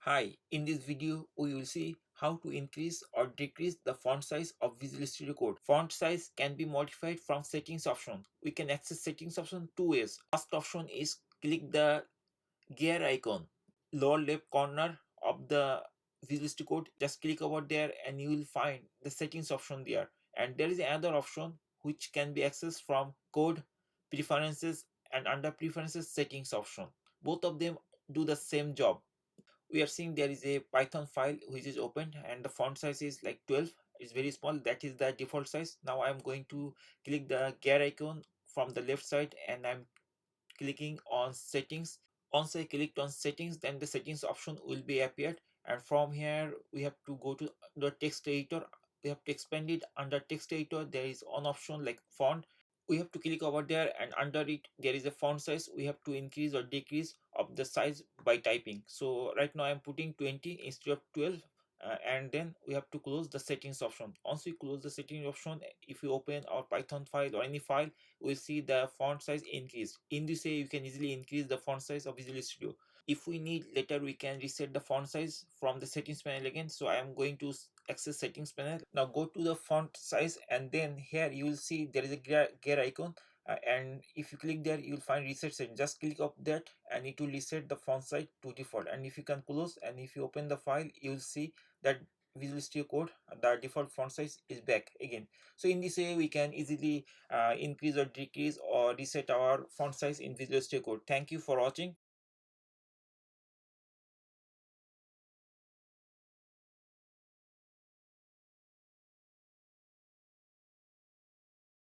Hi, in this video we will see how to increase or decrease the font size of Visual Studio Code. Font size can be modified from settings option. We can access settings option two ways. First option is click the gear icon, lower left corner of the Visual Studio Code. Just click over there and you will find the settings option there. And there is another option which can be accessed from code, preferences, and under preferences settings option. Both of them do the same job. We are seeing there is a python file which is opened and the font size is like 12. It's very small. That is the default size. Now I'm going to click the gear icon from the left side and I'm clicking on settings. Once I clicked on settings, then the settings option will be appeared, and from here we have to go to the text editor. We have to expand it. Under text editor there is one option like font. We have to click over there, and under it there is a font size. We have to increase or decrease of the size by typing. So right now I'm putting 20 instead of 12. And then we have to close the settings option. Once we close the settings option, if we open our python file or any file, we'll see the font size increase. In this way you can easily increase the font size of Visual Studio. If we need later, we can reset the font size from the settings panel again. So I am going to access settings panel. Now go to the font size, and then here you will see there is a gear icon. And if you click there, you will find reset setting. Just click up that and it will reset the font size to default. And if you can close and if you open the file, you will see that Visual Studio Code, the default font size is back again. So in this way we can easily increase or decrease or reset our font size in Visual Studio Code. Thank you for watching.